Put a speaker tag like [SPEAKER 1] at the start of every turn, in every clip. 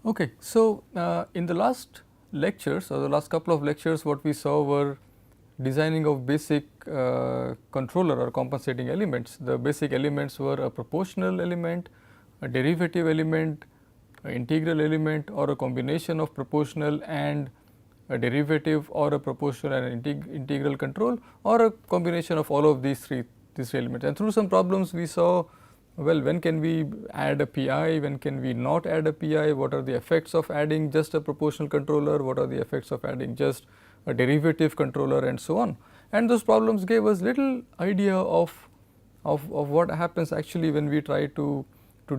[SPEAKER 1] Okay. So, in the last lectures or the last couple of lectures, what we saw were designing of basic controller or compensating elements. The basic elements were a proportional element, a derivative element, an integral element, or a combination of proportional and a derivative, or a proportional and integral control, or a combination of all of these three elements. And through some problems we saw, well, when can we add a PI, when can we not add a PI, what are the effects of adding just a proportional controller, what are the effects of adding just a derivative controller, and so on. And those problems gave us little idea of what happens actually when we try to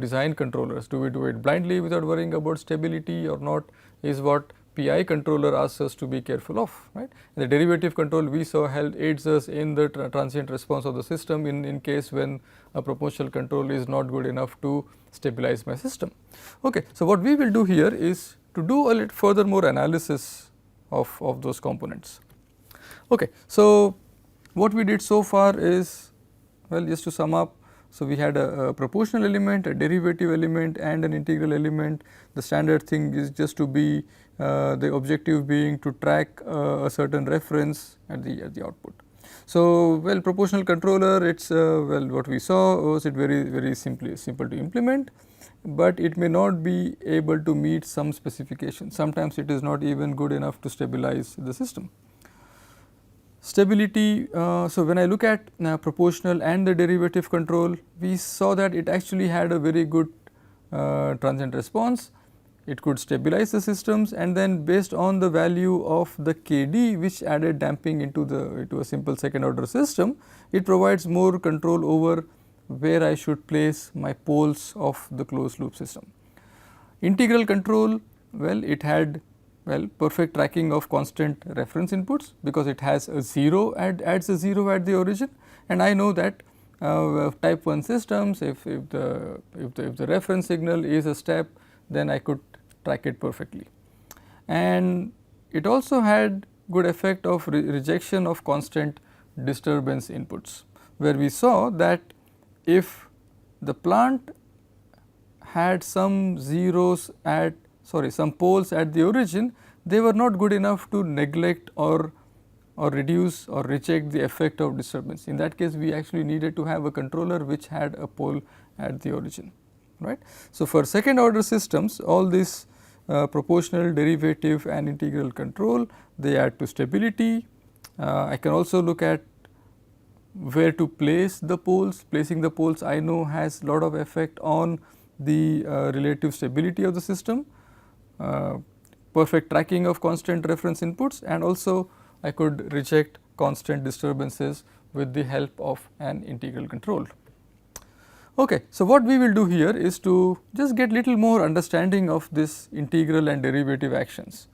[SPEAKER 1] design controllers. Do we do it blindly without worrying about stability or not, is what PI controller asks us to be careful of, right. The derivative control we saw aids us in the transient response of the system in case when a proportional control is not good enough to stabilize my system. Okay. So, what we will do here is to do a little further more analysis of those components. Okay. So, what we did so far is, well, just to sum up. So, we had a proportional element, a derivative element, and an integral element. The standard thing is just to be the objective being to track a certain reference at the output. So, well, proportional controller, it's well, what we saw was it very simple to implement, but it may not be able to meet some specifications. Sometimes it is not even good enough to stabilize the system. Stability, so when I look at proportional and the derivative control, we saw that it actually had a very good transient response. It could stabilize the systems, and then based on the value of the KD, which added damping into a simple second order system, it provides more control over where I should place my poles of the closed loop system. Integral control, well, it had perfect tracking of constant reference inputs, because it has a 0 adds a 0 at the origin, and I know that type 1 systems, if the reference signal is a step, then I could track it perfectly. And it also had good effect of rejection of constant disturbance inputs, where we saw that if the plant had some some poles at the origin, they were not good enough to neglect or reduce or reject the effect of disturbance. In that case, we actually needed to have a controller which had a pole at the origin, right. So, for second order systems, all this proportional, derivative, and integral control, they add to stability. I can also look at where to place the poles. Placing the poles, I know, has lot of effect on the relative stability of the system. Perfect tracking of constant reference inputs, and also I could reject constant disturbances with the help of an integral control. Okay. So, what we will do here is to just get little more understanding of this integral and derivative actions,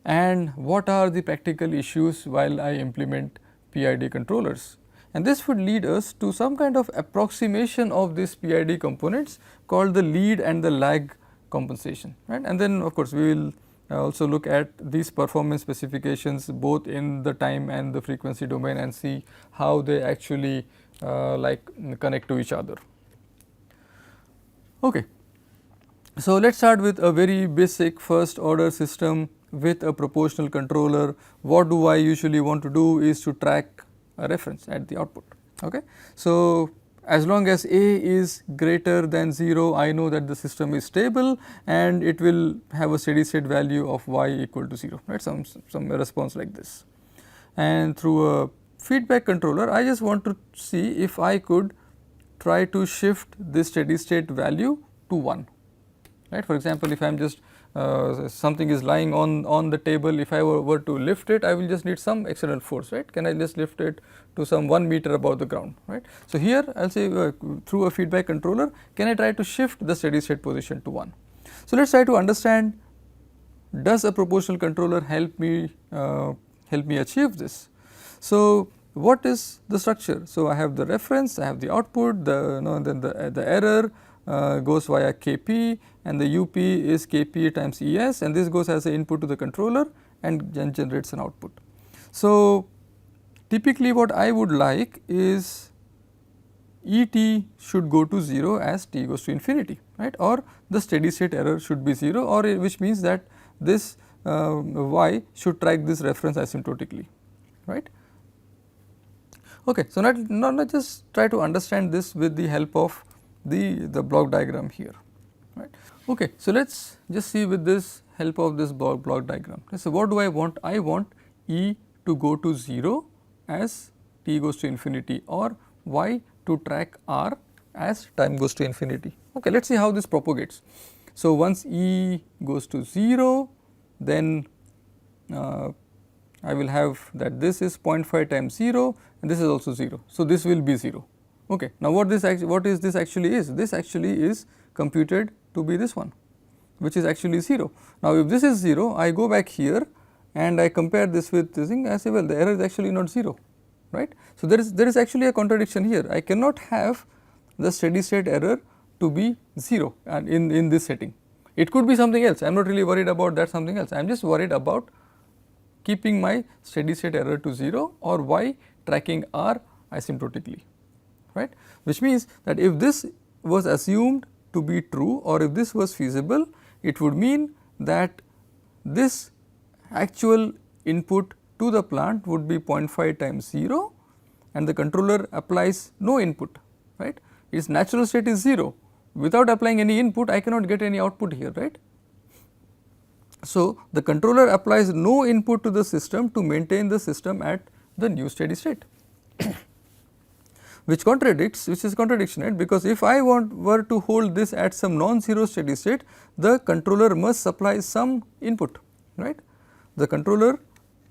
[SPEAKER 1] and what are the practical issues while I implement PID controllers. And this would lead us to some kind of approximation of these PID components called the lead and the lag compensation, right. And then of course, we will also look at these performance specifications both in the time and the frequency domain, and see how they actually connect to each other. Okay. So, let us start with a very basic first order system with a proportional controller. What do I usually want to do is to track a reference at the output. Okay. So, as long as A is greater than 0, I know that the system is stable and it will have a steady state value of y equal to 0, right, some response like this. And through a feedback controller, I just want to see if I could try to shift this steady state value to 1, right. For example, if I am just something is lying on the table, if I were to lift it, I will just need some external force, right. Can I just lift it to some 1 meter above the ground, right. So, here I will say through a feedback controller, can I try to shift the steady state position to 1. So, let us try to understand, does a proportional controller help me achieve this. So, what is the structure? So, I have the reference, I have the output, then the error goes via Kp, and the Up is Kp times Es, and this goes as an input to the controller and generates an output. So, typically what I would like is E t should go to 0 as t goes to infinity, right, or the steady state error should be 0, or which means that this y should track this reference asymptotically, right. Okay. So, now let us just try to understand this with the help of the block diagram here, right. Okay. So, let us just see with this help of this block diagram. So, what do I want? I want E to go to 0 as t goes to infinity, or y to track r as time goes to infinity. Okay. Let us see how this propagates. So, once E goes to 0, then I will have that this is 0.5 times 0 and this is also 0. So, this will be 0. Okay. Now, what is this actually is? This actually is computed to be this one, which is actually 0. Now, if this is 0, I go back here and I compare this with this thing, I say, well, the error is actually not 0, right. So, there is actually a contradiction here. I cannot have the steady state error to be 0 and in this setting. It could be something else. I am not really worried about that something else. I am just worried about keeping my steady state error to 0 or y tracking r asymptotically, right, which means that if this was assumed to be true or if this was feasible, it would mean that this actual input to the plant would be 0.5 times 0 and the controller applies no input, right. Its natural state is 0. Without applying any input, I cannot get any output here, right. So, the controller applies no input to the system to maintain the system at the new steady state, which is contradiction, right, because if I were to hold this at some non-zero steady state, the controller must supply some input, right. The controller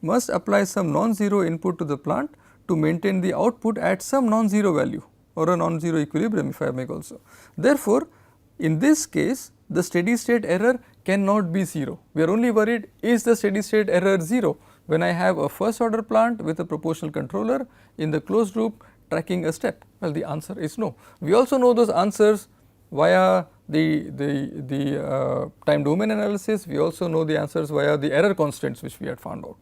[SPEAKER 1] must apply some non-zero input to the plant to maintain the output at some non-zero value or a non-zero equilibrium, if I may also. Therefore, in this case the steady state error cannot be 0. We are only worried, is the steady state error 0 when I have a first order plant with a proportional controller in the closed loop tracking a step? Well, the answer is no. We also know those answers via the time domain analysis. We also know the answers via the error constants which we had found out.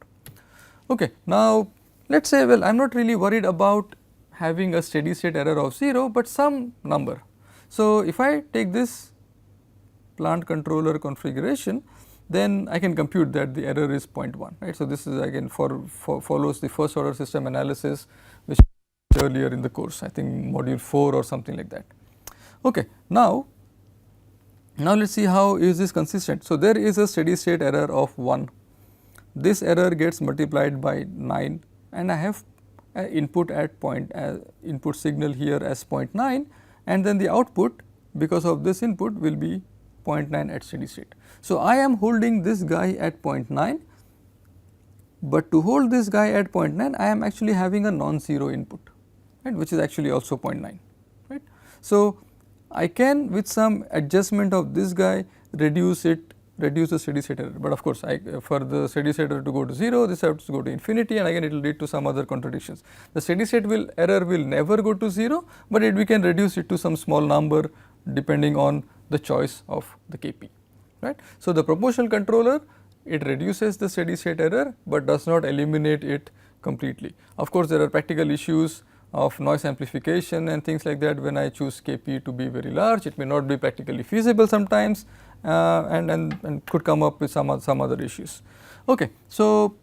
[SPEAKER 1] Okay. Now, let us say, well, I am not really worried about having a steady state error of 0, but some number. So, if I take this plant controller configuration, then I can compute that the error is 0.1, right. So, this is again follows the first order system analysis which earlier in the course, I think module 4 or something like that. Okay. Now let us see how is this consistent. So, there is a steady state error of 1, this error gets multiplied by 9 and I have input at input signal here as 0.9 and then the output because of this input will be 0.9 at steady state. So, I am holding this guy at 0.9, but to hold this guy at 0.9 I am actually having a non-zero input, right, which is actually also 0.9, right. So, I can with some adjustment of this guy reduce the steady state error, but of course, for the steady state error to go to 0, this has to go to infinity and again it will lead to some other contradictions. The steady state error will never go to 0, but we can reduce it to some small number depending on the choice of the Kp, right. So, the proportional controller, it reduces the steady state error, but does not eliminate it completely. Of course, there are practical issues of noise amplification and things like that. When I choose Kp to be very large, it may not be practically feasible sometimes and could come up with some other issues. Okay. So,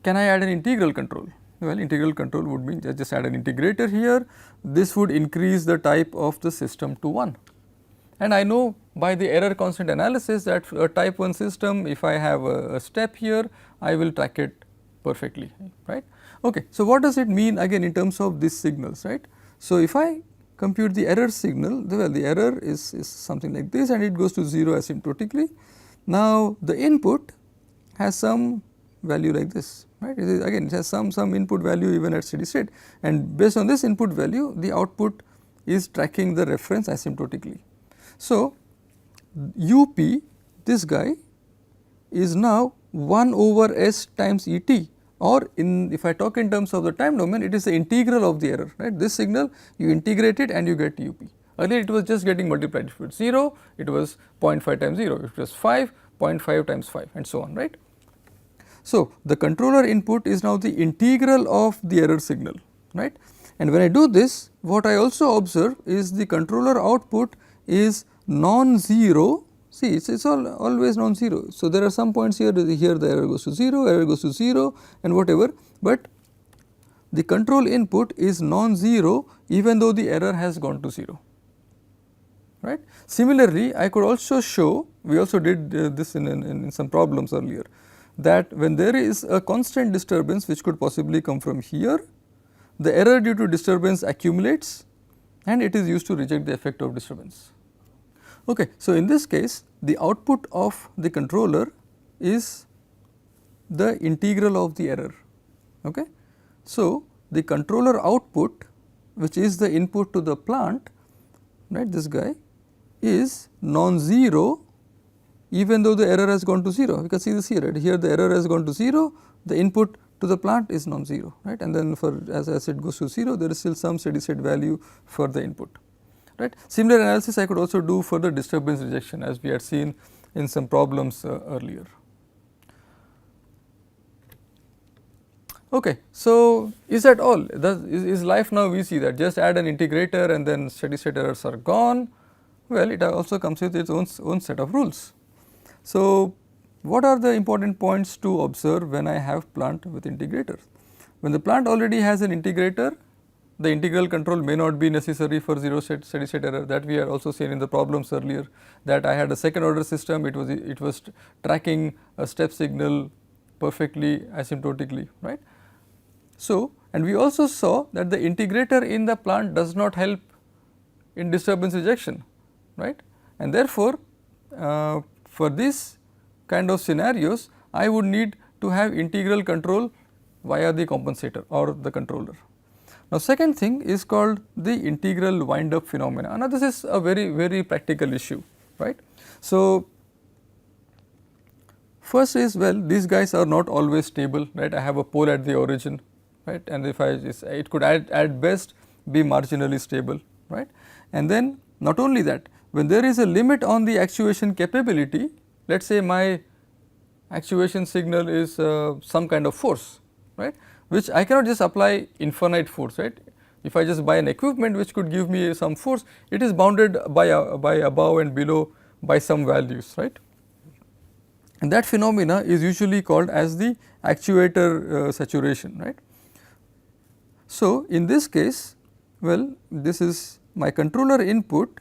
[SPEAKER 1] can I add an integral control? Well, integral control would mean just add an integrator here. This would increase the type of the system to 1. And I know by the error constant analysis that a type 1 system, if I have a step here, I will track it perfectly, right. Okay. So, what does it mean again in terms of these signals, right. So, if I compute the error signal, well, the error is something like this and it goes to 0 asymptotically. Now, the input has some value like this, right. It has some input value even at steady state, and based on this input value the output is tracking the reference asymptotically. So, up, this guy is now 1 over s times Et, or if I talk in terms of the time domain, it is the integral of the error, right. This signal you integrate it and you get up. Earlier it was just getting multiplied. If it was 0, it was 0.5 times 0, if it was 5, 0.5 times 5 and so on, right. So, the controller input is now the integral of the error signal, right, And when I do this, what I also observe is the controller output is non-zero. See, it's always non-zero. So, there are some points here the error goes to 0, error goes to 0 and whatever, but the control input is non-zero even though the error has gone to 0, right. Similarly, I could also show, we also did this in some problems earlier, that when there is a constant disturbance which could possibly come from here, the error due to disturbance accumulates and it is used to reject the effect of disturbance. Okay. So, in this case the output of the controller is the integral of the error. Okay. So, the controller output, which is the input to the plant, right, this guy is non-zero even though the error has gone to 0. You can see this here, right, here the error has gone to 0, the input to the plant is non-zero, right, and then for as it goes to 0 there is still some steady state value for the input, right. Similar analysis I could also do for the disturbance rejection, as we had seen in some problems earlier. Okay. So, is that all? Is life now easy that just add an integrator and then steady state errors are gone? Well, it also comes with its own set of rules. So, what are the important points to observe when I have plant with integrators? When the plant already has an integrator, the integral control may not be necessary for steady state error, that we had also seen in the problems earlier, that I had a second order system, it was tracking a step signal perfectly asymptotically, right. So, and we also saw that the integrator in the plant does not help in disturbance rejection, right, and therefore, for this kind of scenarios I would need to have integral control via the compensator or the controller. Now, second thing is called the integral wind up phenomena. Now, this is a very practical issue, right. So, first is, well, these guys are not always stable, right. I have a pole at the origin, right, and if it could at best be marginally stable, right. And then not only that, when there is a limit on the actuation capability, let us say my actuation signal is some kind of force, right, which I cannot just apply infinite force, right. If I just buy an equipment which could give me some force, it is bounded by above and below by some values, right. And that phenomena is usually called as the actuator saturation, right. So, in this case, well, this is my controller input.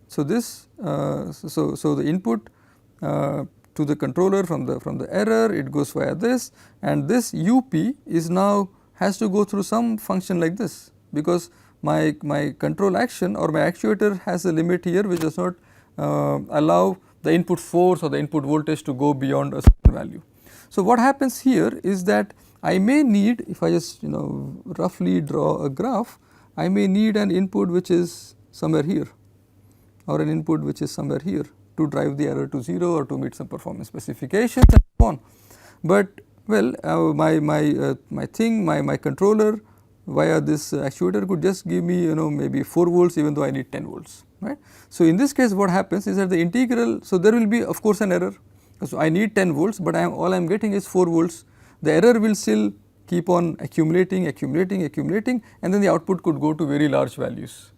[SPEAKER 1] So, this so the input to the controller from the error, it goes via this, and this UP is now has to go through some function like this, because my control action or my actuator has a limit here which does not allow the input force or the input voltage to go beyond a certain value. So, what happens here is that I may need, if I just roughly draw a graph, I may need an input which is somewhere here or an input which is somewhere here to drive the error to 0 or to meet some performance specifications and so on. But well, my controller via this actuator could just give me maybe 4 volts even though I need 10 volts, right. So, in this case what happens is that the integral, so there will be of course an error. So, I need 10 volts, but all I am getting is 4 volts. The error will still keep on accumulating and then the output could go to very large values,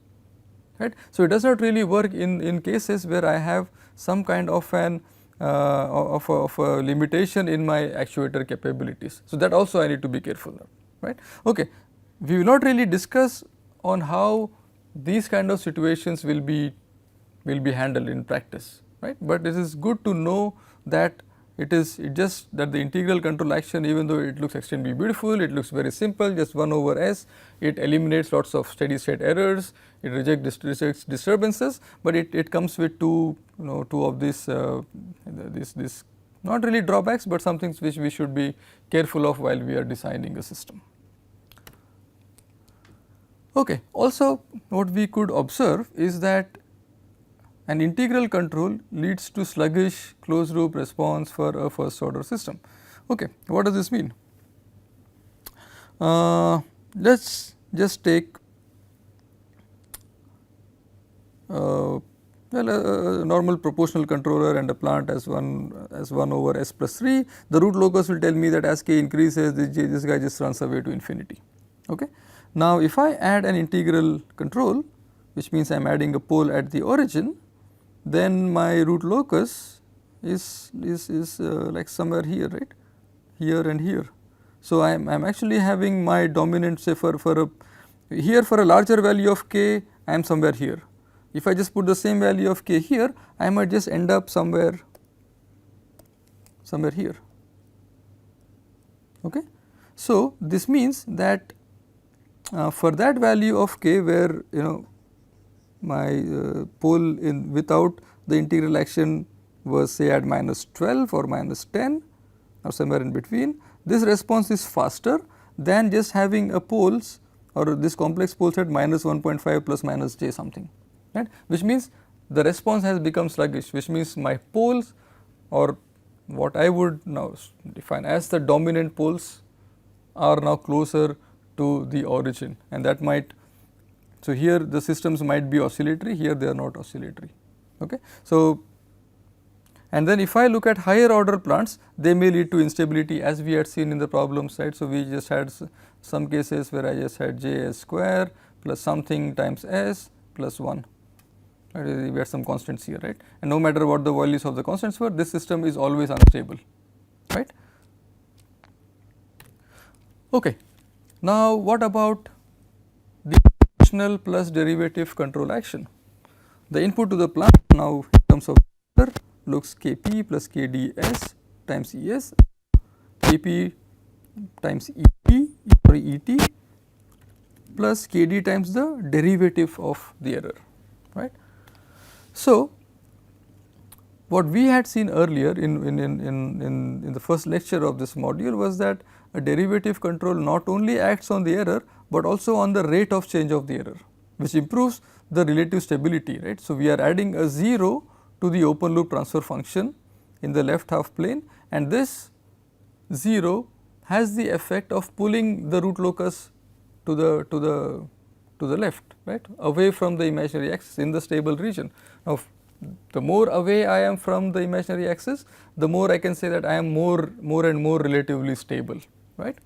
[SPEAKER 1] right. So, it does not really work in cases where I have some kind of an of a limitation in my actuator capabilities. So, that also I need to be careful of, right. Okay. We will not really discuss on how these kind of situations will be handled in practice, right, but it is good to know that it just that the integral control action, even though it looks extremely beautiful, it looks very simple, just 1 over S, it eliminates lots of steady state errors, it rejects disturbances, but it comes with two of these this not really drawbacks, but some things which we should be careful of while we are designing a system. Okay. Also, what we could observe is that an integral control leads to sluggish closed loop response for a first order system. Okay. What does this mean? Let us just take a normal proportional controller and a plant as 1 over S plus 3. The root locus will tell me that as k increases, this guy just runs away to infinity. Okay. Now, if I add an integral control, which means I am adding a pole at the origin, then my root locus is like somewhere here, right, here and here. So, I am actually having my dominant, say for a larger value of k, I am somewhere here. If I just put the same value of k here, I might just end up somewhere here. Okay. So, this means that for that value of k, where my pole without the integral action was say at -12 or -10 or somewhere in between, this response is faster than just having a poles or this complex poles at -1.5 plus minus j something, right, which means the response has become sluggish, which means my poles, or what I would now define as the dominant poles, are now closer to the origin, and that might, so here the systems might be oscillatory, here they are not oscillatory. Okay. So, and then if I look at higher order plants, they may lead to instability, as we had seen in the problems, right. So, we just had some cases where I just had j s square plus something times s plus 1, right. We had some constants here, right, and no matter what the values of the constants were, this system is always unstable, right. Okay. Now, what about the proportional plus derivative control action? The input to the plant now in terms of looks Kp plus Kds times Es, Kp times Et plus Kd times the derivative of the error, right. So, what we had seen earlier in the first lecture of this module was that a derivative control not only acts on the error, but also on the rate of change of the error, which improves the relative stability, right. So, we are adding a 0 to the open loop transfer function in the left half plane, and this 0 has the effect of pulling the root locus to the left, right, away from the imaginary axis in the stable region. Now, the more away I am from the imaginary axis, the more I can say that I am more and more relatively stable, right.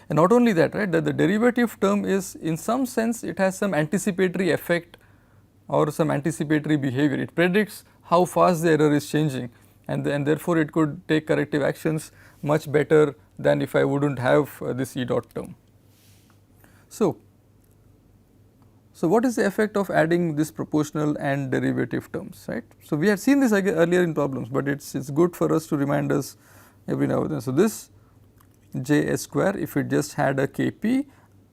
[SPEAKER 1] And not only that, right, that the derivative term is, in some sense, it has some anticipatory effect or some anticipatory behavior. It predicts how fast the error is changing, and therefore, it could take corrective actions much better than if I would not have this E dot term. So, what is the effect of adding this proportional and derivative terms, right? So, we had seen this earlier in problems, but it is good for us to remind us every now and then. So, this j s square, if it just had a Kp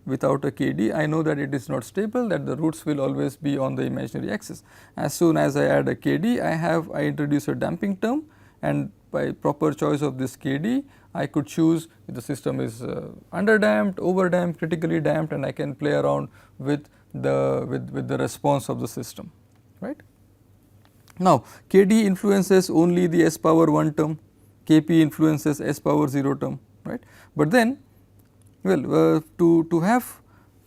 [SPEAKER 1] without a Kd, I know that it is not stable, that the roots will always be on the imaginary axis. As soon as I add a Kd, I introduce a damping term, and by proper choice of this Kd, I could choose if the system is under damped, over damped, critically damped, and I can play around with the response of the system, right. Now, Kd influences only the s power 1 term, Kp influences s power 0 term, right. But then, well, to have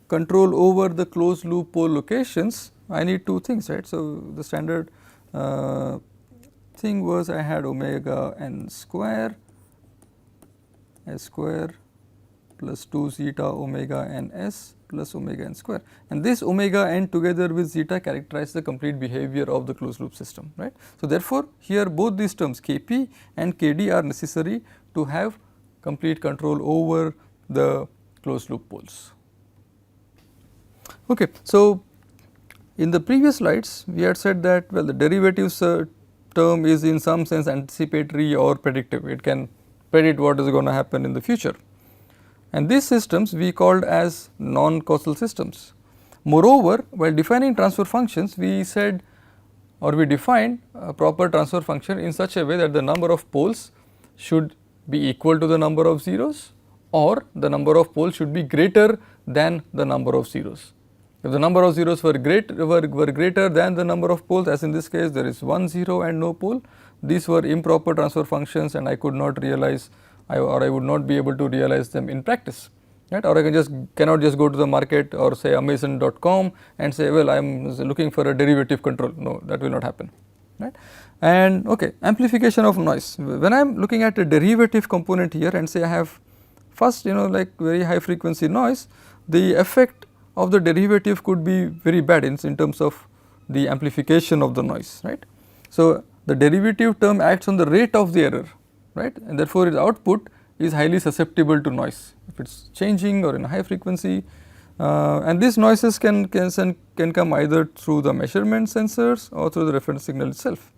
[SPEAKER 1] control over the closed loop pole locations, I need two things, right. So, the standard thing was I had omega n square s square plus 2 zeta omega n s plus omega n square, and this omega n together with zeta characterize the complete behavior of the closed loop system, right. So, therefore, here both these terms Kp and Kd are necessary to have complete control over the closed loop poles. Okay. So, in the previous slides we had said that, well, the derivatives term is in some sense anticipatory or predictive, it can predict what is going to happen in the future, and these systems we called as non-causal systems. Moreover, while defining transfer functions, we said, or we defined a proper transfer function in such a way that the number of poles should be equal to the number of zeros, or the number of poles should be greater than the number of zeros. If the number of zeros were greater than the number of poles, as in this case there is 1 0 and no pole, these were improper transfer functions, and I could not realize or I would not be able to realize them in practice, right. Or I cannot just go to the market or say Amazon.com and say, well, I am looking for a derivative control. No, that will not happen, right. And okay, amplification of noise. When I am looking at a derivative component here and say I have first like very high frequency noise, the effect of the derivative could be very bad in terms of the amplification of the noise, right. So, the derivative term acts on the rate of the error, right, and therefore, its output is highly susceptible to noise if it is changing or in a high frequency, and these noises can come either through the measurement sensors or through the reference signal itself.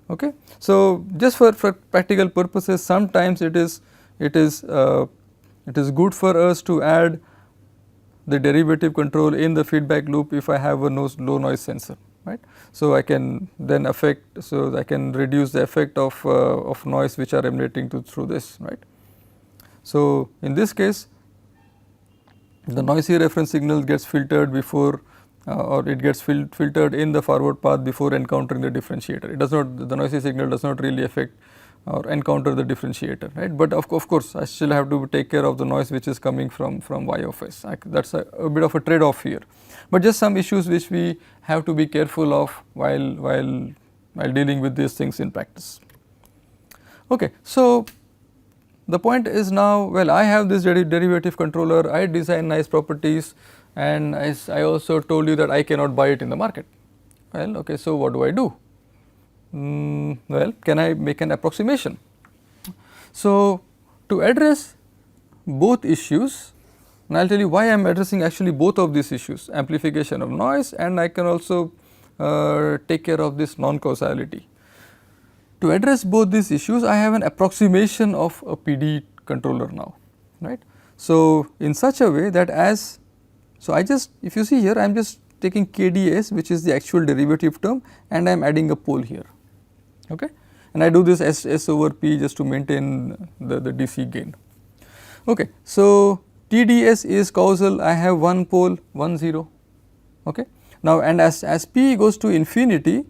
[SPEAKER 1] Okay. So, just for practical purposes, sometimes it is good for us to add the derivative control in the feedback loop if I have a low noise sensor, right. So, I can then I can reduce the effect of noise which are emanating through this, right. So, in this case the noisy reference signal gets filtered before or it gets filtered in the forward path before encountering the differentiator. It does not, the noisy signal does not really affect or encounter the differentiator, right. But of course, I still have to take care of the noise which is coming from y of s. That is a bit of a trade off here, but just some issues which we have to be careful of while dealing with these things in practice. Okay. So, the point is now, well, I have this derivative controller, I design nice properties, and I also told you that I cannot buy it in the market. Well, okay, so what do I do? Well, can I make an approximation? So, to address both issues, and I will tell you why I am addressing actually both of these issues, amplification of noise, and I can also take care of this non-causality. To address both these issues, I have an approximation of a PD controller now, right. So, in such a way that so I just, if you see here, I am just taking KDS, which is the actual derivative term, and I am adding a pole here, okay, and I do this S over P just to maintain the DC gain. Okay. So, TDS is causal, I have one pole 1 0, okay. Now, and as P goes to infinity,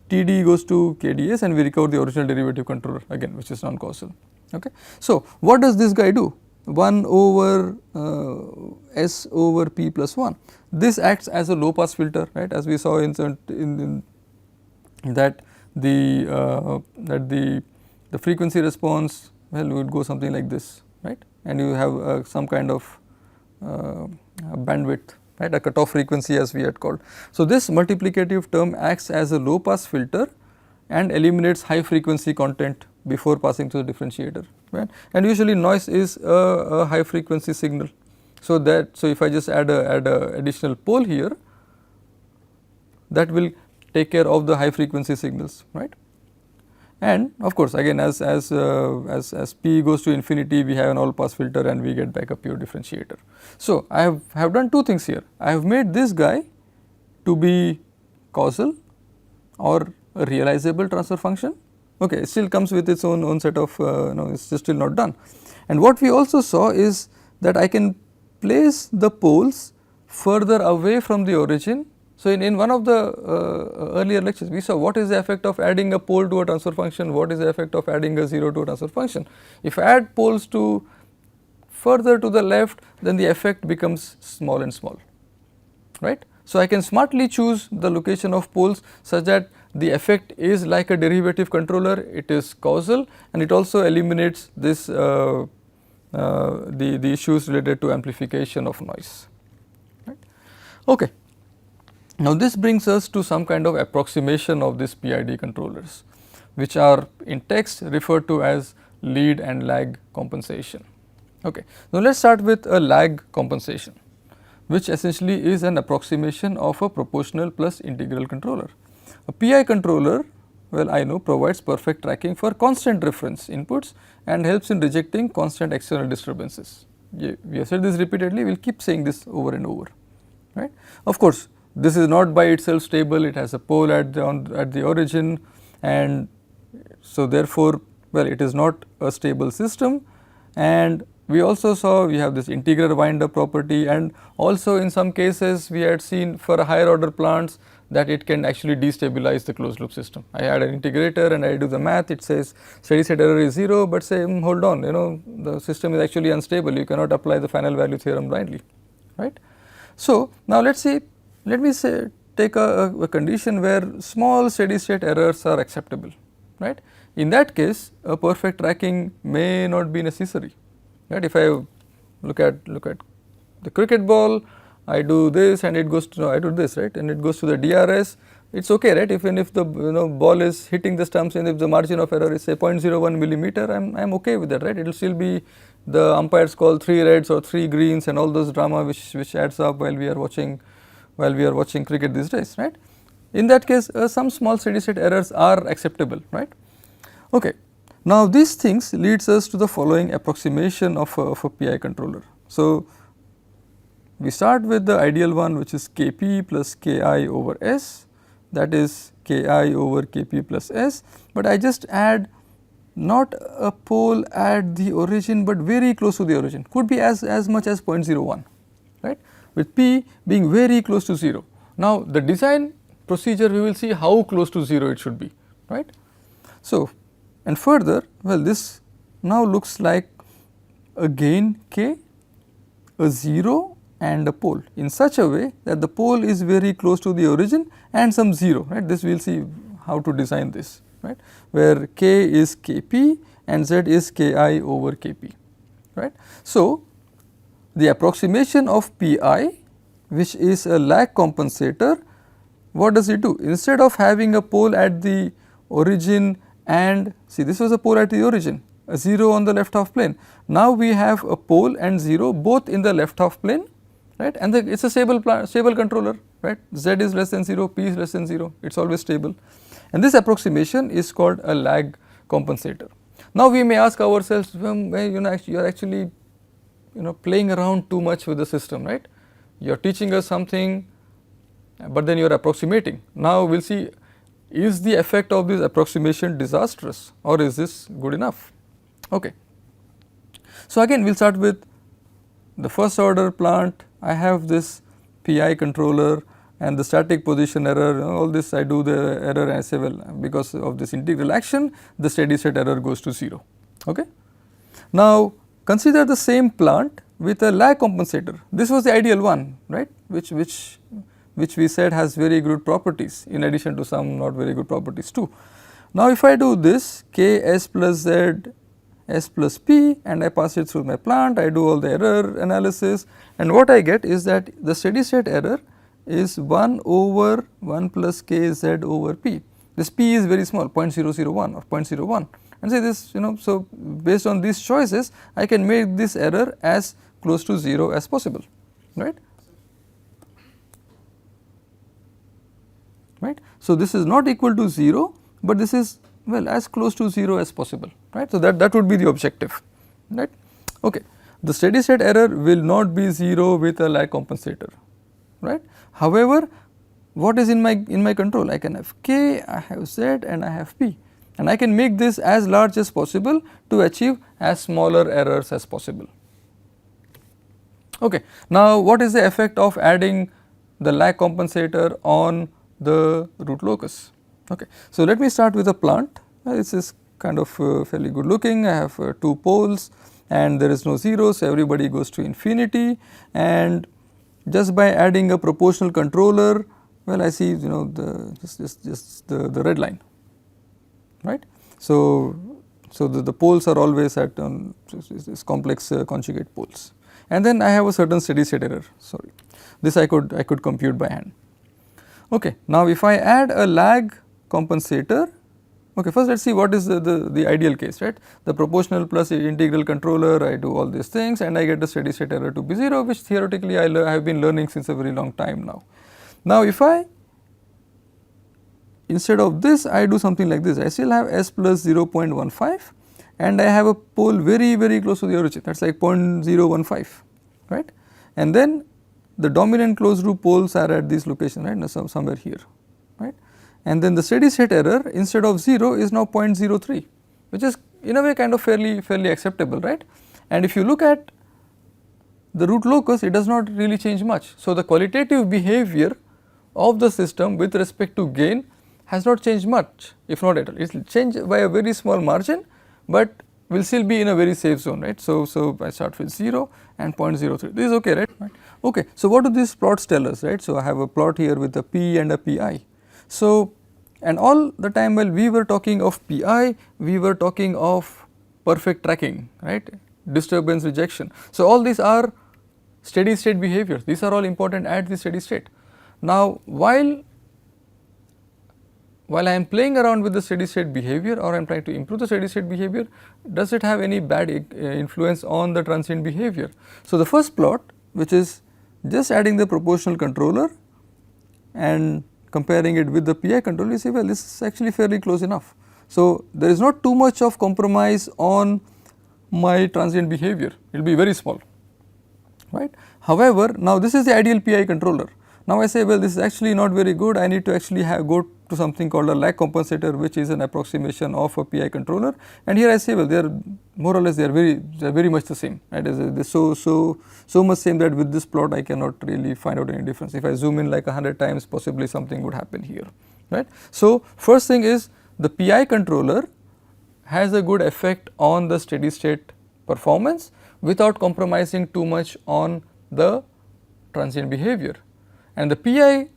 [SPEAKER 1] TD goes to KDS and we recover the original derivative controller again, which is non-causal, okay. So, what does this guy do? 1 over S over P plus 1, this acts as a low pass filter, right, as we saw in that the frequency response, well, would go something like this, right, and you have some kind of bandwidth, right, a cutoff frequency as we had called. So, this multiplicative term acts as a low pass filter and eliminates high frequency content before passing through the differentiator, right, and usually noise is a high frequency signal. So, if I just add a additional pole here, that will take care of the high frequency signals, right. And of course, again as P goes to infinity, we have an all pass filter and we get back a pure differentiator. So, I have done two things here. I have made this guy to be causal or a realizable transfer function. Okay, it still comes with its own set of it is still not done. And what we also saw is that I can place the poles further away from the origin. So, in one of the earlier lectures, we saw what is the effect of adding a pole to a transfer function, what is the effect of adding a 0 to a transfer function. If I add poles to further to the left, then the effect becomes small and small, right. So, I can smartly choose the location of poles such that the effect is like a derivative controller, it is causal, and it also eliminates this the issues related to amplification of noise, right. Okay. Now, this brings us to some kind of approximation of these PID controllers, which are in text referred to as lead and lag compensation. Okay. Now, let us start with a lag compensation, which essentially is an approximation of a proportional plus integral controller. A PI controller, well, I know, provides perfect tracking for constant reference inputs and helps in rejecting constant external disturbances. We have said this repeatedly, we will keep saying this over and over, right. Of course, this is not by itself stable, it has a pole at the origin, and so therefore, well, it is not a stable system. And we also saw we have this integral wind up property, and also in some cases we had seen for higher order plants that it can actually destabilize the closed loop system. I add an integrator and I do the math, it says steady state error is 0, but say hold on, the system is actually unstable, you cannot apply the final value theorem blindly, right. So, now let me say take a condition where small steady state errors are acceptable, right. In that case, a perfect tracking may not be necessary, right. If I look at the cricket ball, I do this and it goes to, no, I do this, right, and it goes to the DRS, it is okay, right, even if the ball is hitting the stumps and if the margin of error is say 0.01 millimeter, I am okay with that, right, it will still be the umpires call 3 reds or 3 greens and all those drama which adds up while we are watching cricket these days, right. In that case some small steady state errors are acceptable, right. Okay. Now these things leads us to the following approximation of a PI controller. So we start with the ideal one, which is Kp plus Ki over S, that is Ki over Kp plus S, but I just add not a pole at the origin, but very close to the origin, could be as much as 0.01, right, with P being very close to 0. Now the design procedure, we will see how close to 0 it should be, right. So and further, well, this now looks like a gain K, a 0 and a pole in such a way that the pole is very close to the origin and some 0, right. This we will see how to design this, right, where K is Kp and Z is Ki over Kp, right. So the approximation of Pi, which is a lag compensator, what does it do? Instead of having a pole at the origin and see, this was a pole at the origin, a 0 on the left half plane. Now we have a pole and 0 both in the left half plane, right, and it is a stable controller, right, Z is less than 0, P is less than 0, it is always stable, and this approximation is called a lag compensator. Now we may ask ourselves, well, you are actually playing around too much with the system, right, you are teaching us something, but then you are approximating. Now we will see, is the effect of this approximation disastrous or is this good enough? Okay. So again we will start with the first order plant. I have this PI controller and the static position error, all this I do the error and I say, well, because of this integral action the steady state error goes to 0. Okay. Now consider the same plant with a lag compensator. This was the ideal one, right, which we said has very good properties in addition to some not very good properties too. Now if I do this K S plus Z S plus P and I pass it through my plant, I do all the error analysis, and what I get is that the steady state error is 1 over 1 plus K Z over P. This P is very small, 0.001 or 0.01, and say this, so based on these choices I can make this error as close to 0 as possible, right. Right. So this is not equal to 0, but this is, well, as close to 0 as possible, right. So that would be the objective, right. Okay. The steady state error will not be 0 with a lag compensator, right. However, what is in my control? I can have K, I have Z and I have P, and I can make this as large as possible to achieve as smaller errors as possible. Okay. Now what is the effect of adding the lag compensator on the root locus? Okay. So let me start with a plant. This is kind of fairly good looking. I have 2 poles and there is no 0, so everybody goes to infinity, and just by adding a proportional controller, well, I see the red line, right. So the poles are always at this complex conjugate poles, and then I have a certain steady state error. Sorry, this I could compute by hand. Okay. Now if I add a lag compensator, okay, first let us see what is the ideal case, right. The proportional plus integral controller, I do all these things and I get the steady state error to be 0, which theoretically I have been learning since a very long time now. Now if I, instead of this, I do something like this, I still have S plus 0.15 and I have a pole very close to the origin, that is like 0.015, right, and then the dominant closed loop poles are at this location, right, somewhere here, right, and then the steady state error instead of 0 is now 0.03, which is in a way kind of fairly acceptable, right. And if you look at the root locus, it does not really change much. So the qualitative behavior of the system with respect to gain has not changed much, if not at all. It will change by a very small margin, but will still be in a very safe zone, right. So I start with 0 and 0.03, this is okay, right. Okay. So what do these plots tell us, right. So I have a plot here with a P and a Pi. So, and all the time while we were talking of Pi, we were talking of perfect tracking, right, disturbance rejection. So all these are steady state behaviors. These are all important at the steady state. Now, while I am playing around with the steady state behavior, or I am trying to improve the steady state behavior, does it have any bad influence on the transient behavior? So, the first plot, which is just adding the proportional controller and comparing it with the PI controller, you see, well, this is actually fairly close enough. So, there is not too much of compromise on my transient behavior, it will be very small, right. However, now this is the ideal PI controller. Now, I say, well, this is actually not very good, I need to actually go to something called a lag compensator, which is an approximation of a PI controller, and here I say, well, they are more or less they are very much the same, right. So much same that with this plot I cannot really find out any difference. If I zoom in like 100 times, possibly something would happen here, right. So, first thing is the PI controller has a good effect on the steady state performance without compromising too much on the transient behavior, and the PI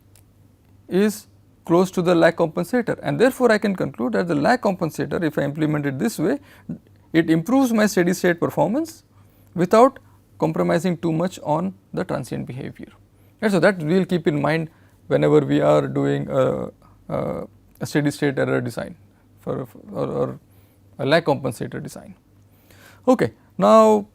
[SPEAKER 1] is close to the lag compensator, and therefore, I can conclude that the lag compensator, if I implement it this way, it improves my steady state performance without compromising too much on the transient behavior. And so, that we will keep in mind whenever we are doing a steady state error design or a lag compensator design. Okay. Now,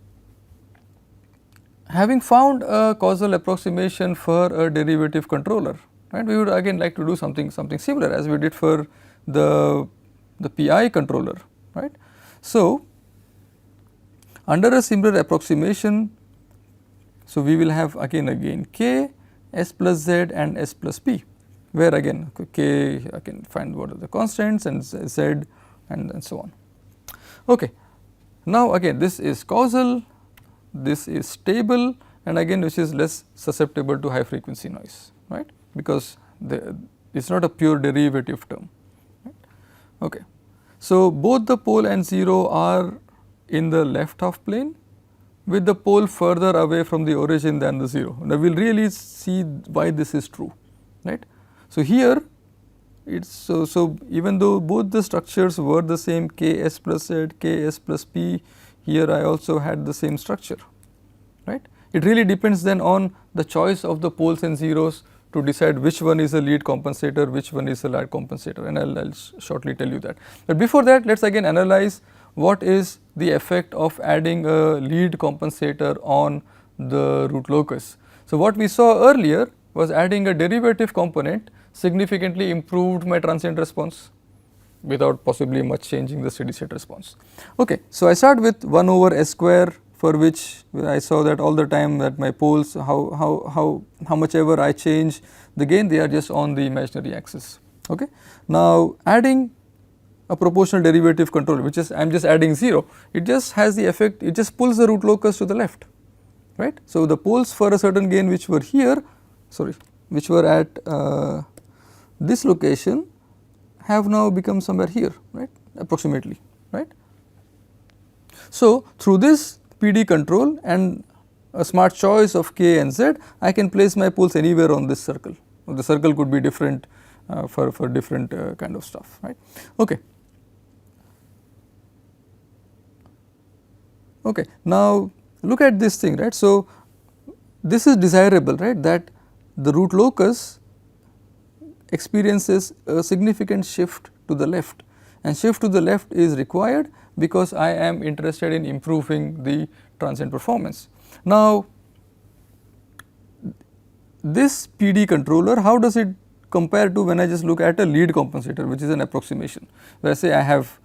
[SPEAKER 1] having found a causal approximation for a derivative controller, right, we would again like to do something similar as we did for the PI controller, right. So, under a similar approximation, so we will have again k, s plus z and s plus p, where again k I can find what are the constants and z and so on. Okay. Now, again this is causal, this is stable, and again which is less susceptible to high frequency noise, right, because it is not a pure derivative term, right. Okay. So, both the pole and 0 are in the left half plane, with the pole further away from the origin than the 0. Now, we will really see why this is true, right. So, here it is so even though both the structures were the same k s plus z, k s plus p, here I also had the same structure, right. It really depends then on the choice of the poles and zeros to decide which one is a lead compensator, which one is a lag compensator, and I will shortly tell you that. But before that, let us again analyze what is the effect of adding a lead compensator on the root locus. So, what we saw earlier was adding a derivative component significantly improved my transient response without possibly much changing the steady state response. Okay. So, I start with 1 over s square, for which I saw that all the time that my poles how much ever I change the gain, they are just on the imaginary axis. Okay. Now, adding a proportional derivative control, which is I am just adding 0, it just has the effect, it just pulls the root locus to the left, right. So, the poles for a certain gain which were here, which were at this location, have now become somewhere here, right, approximately, right. So, through this PD control and a smart choice of k and z, I can place my poles anywhere on this circle. The circle could be different for different kind of stuff, right. Okay. Okay. Now, look at this thing, right. So, this is desirable, right, that the root locus experiences a significant shift to the left, and shift to the left is required because I am interested in improving the transient performance. Now, this PD controller, how does it compare to when I just look at a lead compensator, which is an approximation, where I say I have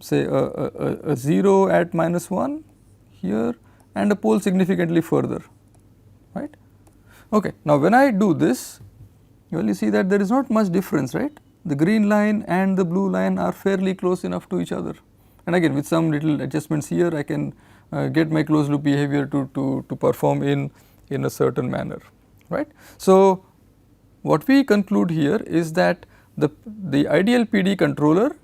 [SPEAKER 1] say a 0 at -1 here and a pole significantly further, right. Okay. Now, when I do this, well, you see that there is not much difference, right. The green line and the blue line are fairly close enough to each other, and again with some little adjustments here I can get my closed loop behavior to perform in a certain manner, right. So, what we conclude here is that the ideal PD controller,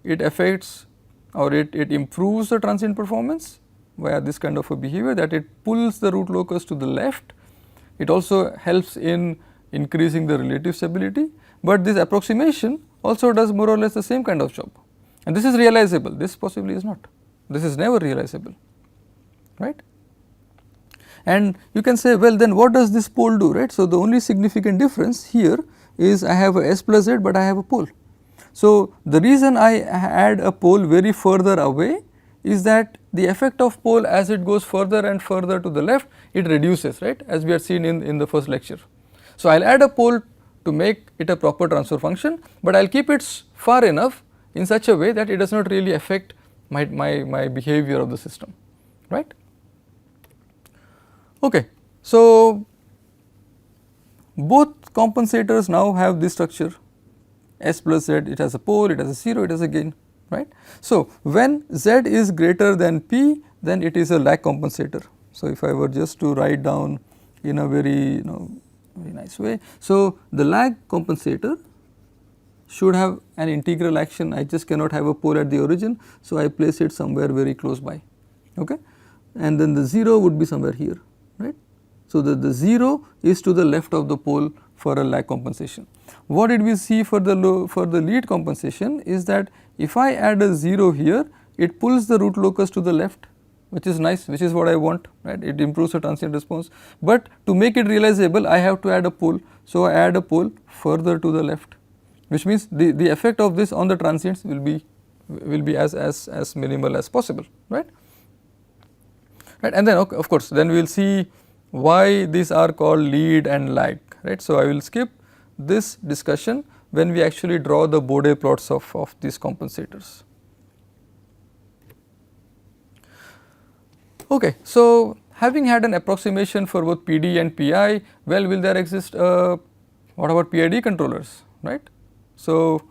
[SPEAKER 1] it affects or it improves the transient performance via this kind of a behavior, that it pulls the root locus to the left. It also helps in increasing the relative stability, but this approximation also does more or less the same kind of job, and this is realizable, this possibly is not, this is never realizable, right. And you can say, well, then what does this pole do, right? So, the only significant difference here is I have a S plus Z, but I have a pole. So, the reason I add a pole very further away is that the effect of pole as it goes further and further to the left, it reduces, right, as we had seen in the first lecture. So, I will add a pole to make it a proper transfer function, but I will keep it far enough in such a way that it does not really affect my behavior of the system, right. Okay. So, both compensators now have this structure S plus Z, it has a pole, it has a 0, it has a gain, right. So, when Z is greater than P, then it is a lag compensator. So, if I were just to write down in a very very nice way. So, the lag compensator should have an integral action, I just cannot have a pole at the origin. So, I place it somewhere very close by, okay, and then the 0 would be somewhere here, right. So, the 0 is to the left of the pole for a lag compensation. What did we see for the lead compensation is that if I add a 0 here, it pulls the root locus to the left, which is nice, which is what I want, right, it improves the transient response, but to make it realizable I have to add a pole. So, I add a pole further to the left, which means the effect of this on the transients will be as minimal as possible, right. And then of course, then we will see why these are called lead and lag, right. So, I will skip this discussion when we actually draw the Bode plots of these compensators. Okay. So, having had an approximation for both PD and PI, well, will there exist what about PID controllers, right. So,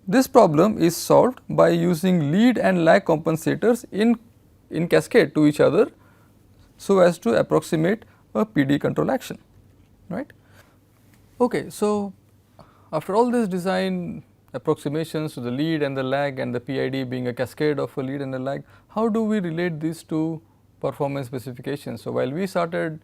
[SPEAKER 1] this problem is solved by using lead and lag compensators in cascade to each other, so as to approximate a PD control action, right. Okay. So, after all this design approximations to the lead and the lag and the PID being a cascade of a lead and a lag, how do we relate these to performance specifications? So, while we started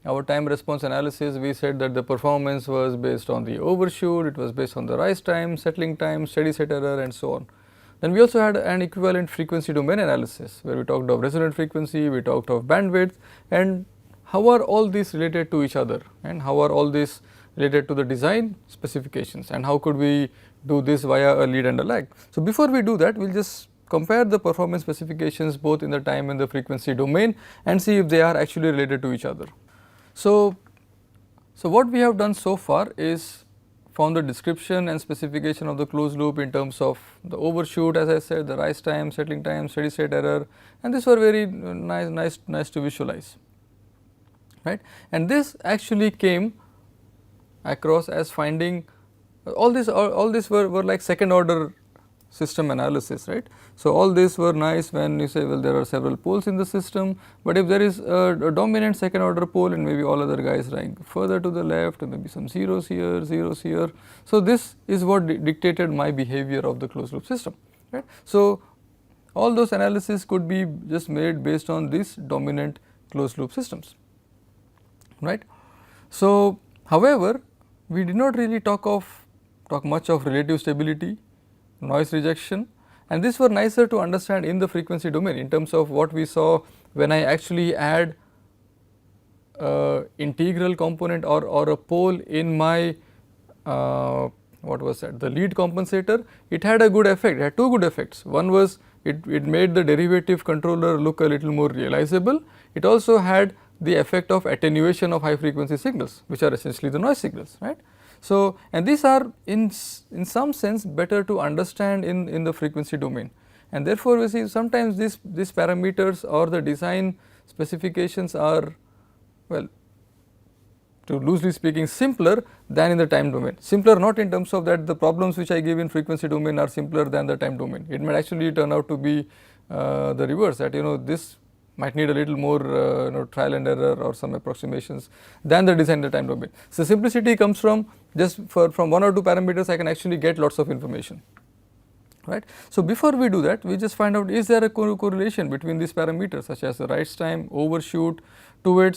[SPEAKER 1] our time response analysis, we said that the performance was based on the overshoot, it was based on the rise time, settling time, steady state error and so on. Then we also had an equivalent frequency domain analysis, where we talked of resonant frequency, we talked of bandwidth, and how are all these related to each other, and how are all these related to the design specifications, and how could we do this via a lead and a lag. So, before we do that, we will just compare the performance specifications both in the time and the frequency domain and see if they are actually related to each other. So, what we have done so far is found the description and specification of the closed loop in terms of the overshoot, as I said, the rise time, settling time, steady state error, and these were very nice to visualize, right. And this actually came across as finding all this were like second order system analysis, right. So, all these were nice when you say, well, there are several poles in the system, but if there is a dominant second order pole and maybe all other guys lying further to the left, or maybe some zeros here, zeros here. So, this is what dictated my behavior of the closed loop system, right. So, all those analysis could be just made based on these dominant closed loop systems, right. So, however, we did not really talk much of relative stability, noise rejection, and these were nicer to understand in the frequency domain in terms of what we saw when I actually add integral component or a pole in my what was that, the lead compensator. It had a good effect, it had two good effects. One was it made the derivative controller look a little more realizable. It also had the effect of attenuation of high frequency signals, which are essentially the noise signals, right. So, and these are in some sense better to understand in the frequency domain, and therefore, we see sometimes these parameters or the design specifications are, well, to loosely speaking, simpler than in the time domain. Simpler not in terms of that the problems which I give in frequency domain are simpler than the time domain. It might actually turn out to be the reverse, that this might need a little more trial and error or some approximations than the design in the time domain. So, simplicity comes from just from one or two parameters I can actually get lots of information, right. So, before we do that, we just find out, is there a correlation between these parameters such as the rise time, overshoot to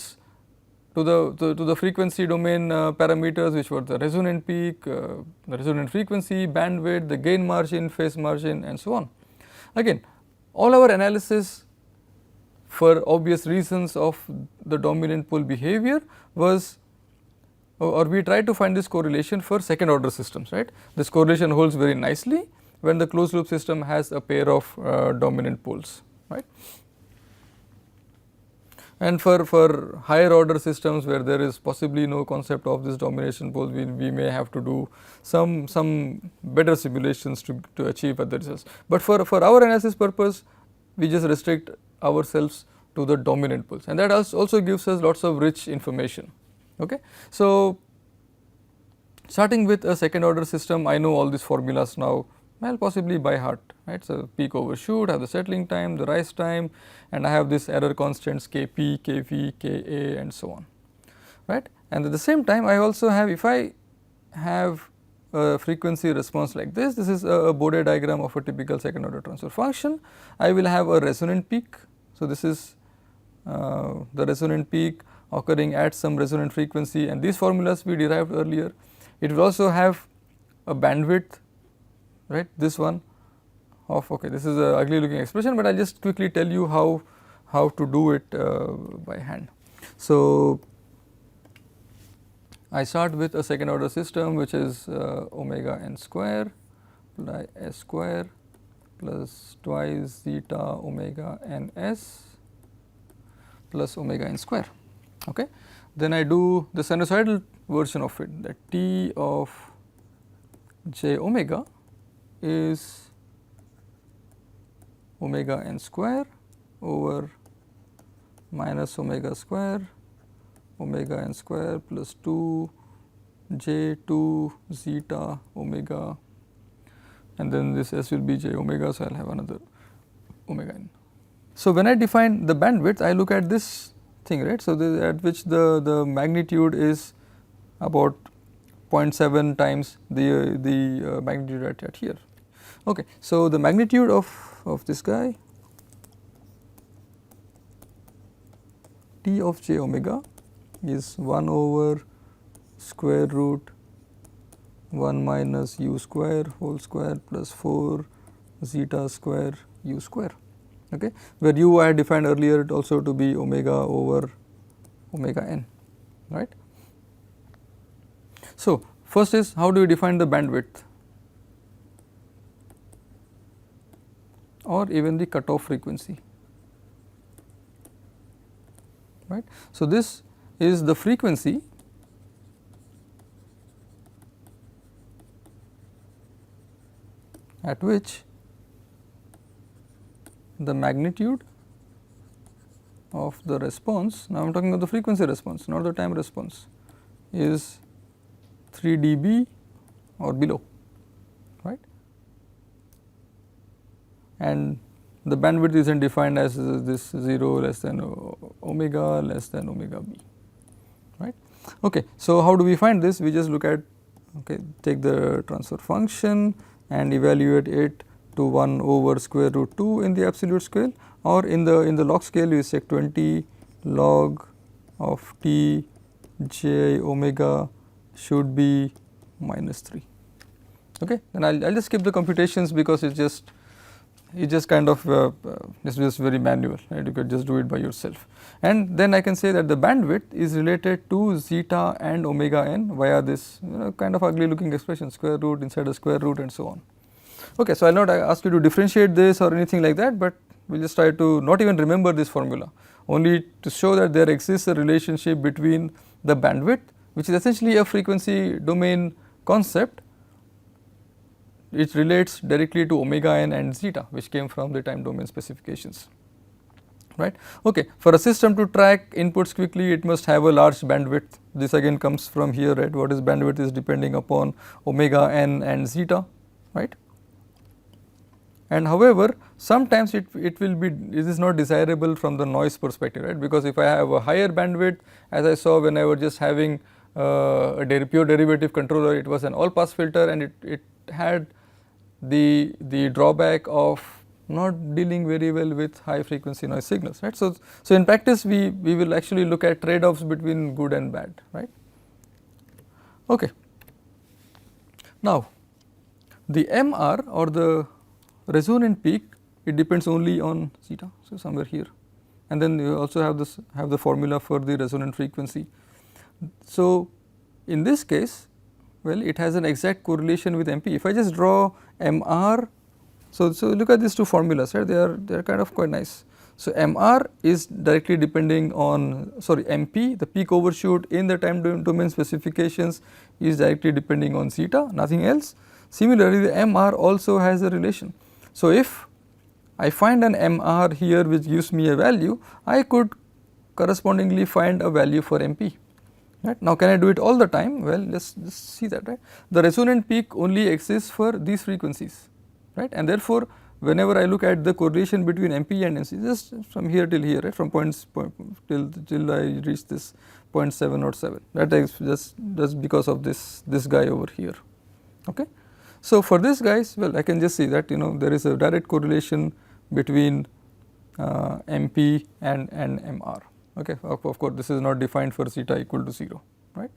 [SPEAKER 1] the frequency domain parameters, which were the resonant peak, the resonant frequency, bandwidth, the gain margin, phase margin and so on. Again, all our analysis for obvious reasons of the dominant pole behavior was, or we try to find this correlation for second order systems, right. This correlation holds very nicely when the closed loop system has a pair of dominant poles, right. And for higher order systems where there is possibly no concept of this domination pole, we may have to do some better simulations to achieve other results. But for our analysis purpose, we just restrict ourselves to the dominant poles, and that also gives us lots of rich information. Okay. So, starting with a second order system, I know all these formulas now, well, possibly by heart, right. So, peak overshoot, have the settling time, the rise time, and I have this error constants Kp, Kv, Ka, and so on, right. And at the same time, I also have, if I have a frequency response like this is a Bode diagram of a typical second order transfer function. I will have a resonant peak. So, this is the resonant peak occurring at some resonant frequency, and these formulas we derived earlier. It will also have a bandwidth, right, this one of, okay, this is a ugly looking expression, but I will just quickly tell you how to do it by hand. So, I start with a second order system which is omega n square plus s square plus twice zeta omega n s plus omega n square. Okay. Then I do the sinusoidal version of it, that T of j omega is omega n square over minus omega square omega n square plus 2 j 2 zeta omega, and then this s will be j omega. So, I will have another omega n. So, when I define the bandwidth, I look at this thing, right. So, at which the magnitude is about 0.7 times the magnitude at here. Okay. So, the magnitude of this guy T of j omega is 1 over square root 1 minus u square whole square plus 4 zeta square u square, okay, where u I had defined earlier also to be omega over omega n, right. So, first is how do you define the bandwidth or even the cutoff frequency, right. So, this is the frequency at which the magnitude of the response, now I am talking about the frequency response, not the time response, is 3 dB or below, right. And the bandwidth is then defined as this 0 less than omega less than omega b, right. Okay. So, how do we find this? We just look at, okay, take the transfer function and evaluate it to 1 over square root 2 in the absolute scale, or in the log scale we say 20 log of t j omega should be minus 3. Okay. Then I will just skip the computations because it just kind of just very manual, right. You could just do it by yourself, and then I can say that the bandwidth is related to zeta and omega n via this kind of ugly looking expression, square root inside a square root and so on. Okay. So, I will not ask you to differentiate this or anything like that, but we will just try to not even remember this formula, only to show that there exists a relationship between the bandwidth, which is essentially a frequency domain concept. It relates directly to omega n and zeta, which came from the time domain specifications, right. Okay. For a system to track inputs quickly, it must have a large bandwidth. This again comes from here, right. What is bandwidth is depending upon omega n and zeta, right. And however, sometimes it will be, it is not desirable from the noise perspective, right, because if I have a higher bandwidth, as I saw when I was just having a pure derivative controller, it was an all pass filter and it had the drawback of not dealing very well with high frequency noise signals, right. So, in practice we will actually look at trade offs between good and bad, right. Okay. Now, the MR or the resonant peak, it depends only on zeta, so somewhere here, and then you also have the formula for the resonant frequency. So, in this case, well, it has an exact correlation with MP. If I just draw MR, so look at these two formulas, right? They are kind of quite nice. So, MR is directly depending on, sorry, MP, the peak overshoot in the time domain specifications is directly depending on zeta, nothing else. Similarly, the MR also has a relation. So, if I find an MR here which gives me a value, I could correspondingly find a value for MP. Right. Now, can I do it all the time? Well, let us just see that, right. The resonant peak only exists for these frequencies, right, and therefore, whenever I look at the correlation between MP and MC, just from here till here, right, from till I reach this 0.707, that is just because of this guy over here. Okay. So, for this guys, well, I can just see that there is a direct correlation between MP and MR. Okay. Of course, this is not defined for zeta equal to 0, right.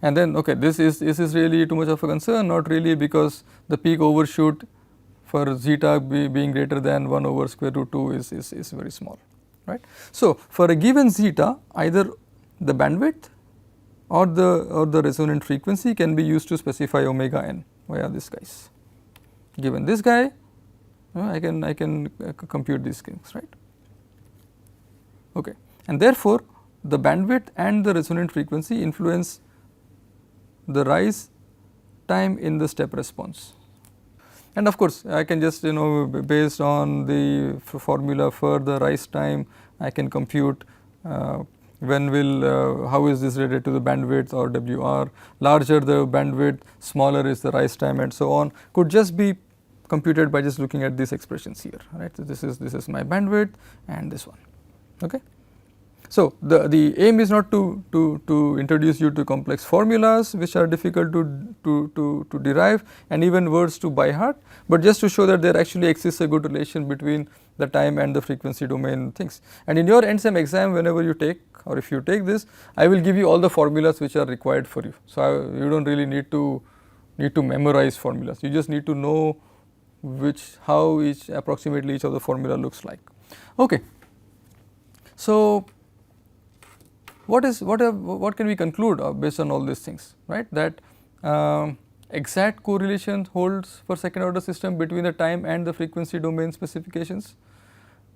[SPEAKER 1] And then, okay, this is really too much of a concern, not really, because the peak overshoot for zeta being greater than 1 over square root 2 is very small, right. So, for a given zeta, either the bandwidth or the resonant frequency can be used to specify omega n via this guys. Given this guy, I can compute these things, right. Okay. And therefore, the bandwidth and the resonant frequency influence the rise time in the step response. And of course, I can just based on the formula for the rise time, I can compute when will how is this related to the bandwidth or WR. Larger the bandwidth, smaller is the rise time, and so on, could just be computed by just looking at these expressions here, right. So, this is my bandwidth and this one. Okay. So, the aim is not to introduce you to complex formulas which are difficult to derive and even words to by heart, but just to show that there actually exists a good relation between the time and the frequency domain things. And in your end-sem exam, whenever you take, or if you take this, I will give you all the formulas which are required for you. So, you do not really need to memorize formulas, you just need to know how approximately each of the formula looks like. Okay. So, what can we conclude based on all these things, right, that exact correlation holds for second order system between the time and the frequency domain specifications.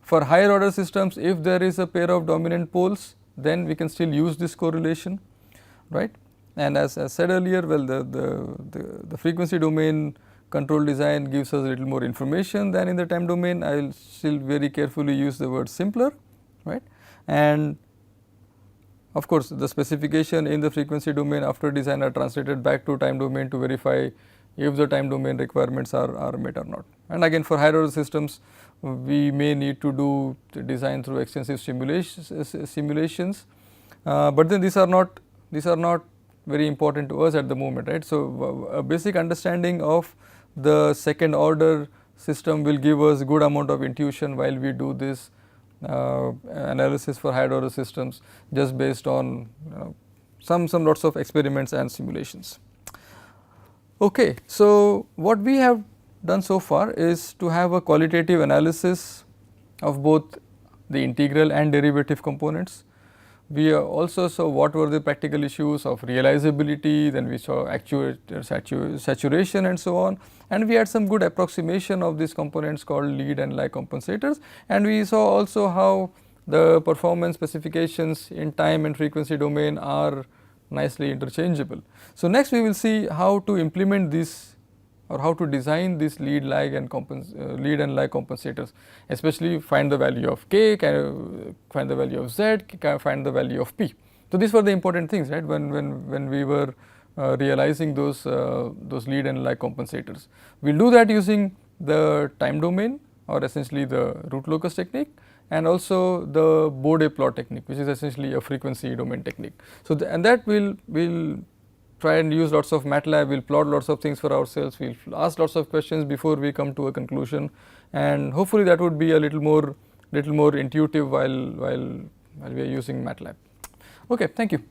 [SPEAKER 1] For higher order systems, if there is a pair of dominant poles, then we can still use this correlation, right. And as said earlier, well, the frequency domain control design gives us a little more information than in the time domain. I will still very carefully use the word simpler, right. And of course, the specification in the frequency domain after design are translated back to time domain to verify if the time domain requirements are met or not. And again, for higher order systems, we may need to do the design through extensive simulations, but then these are not very important to us at the moment, right. So, a basic understanding of the second order system will give us good amount of intuition while we do this analysis for higher order systems, just based on some lots of experiments and simulations. Okay. So, what we have done so far is to have a qualitative analysis of both the integral and derivative components. We also saw what were the practical issues of realizability, then we saw actuator saturation and so on, and we had some good approximation of these components called lead and lag compensators, and we saw also how the performance specifications in time and frequency domain are nicely interchangeable. So, next we will see how to implement this or how to design this lead lag and lag compensators, especially find the value of k, find the value of z, find the value of p. So, these were the important things, right, when we were realizing those lead and lag compensators. We will do that using the time domain or essentially the root locus technique, and also the Bode plot technique, which is essentially a frequency domain technique. So, and that we will try and use lots of MATLAB, we will plot lots of things for ourselves, we will ask lots of questions before we come to a conclusion, and hopefully that would be a little more intuitive while we are using MATLAB. Okay, thank you.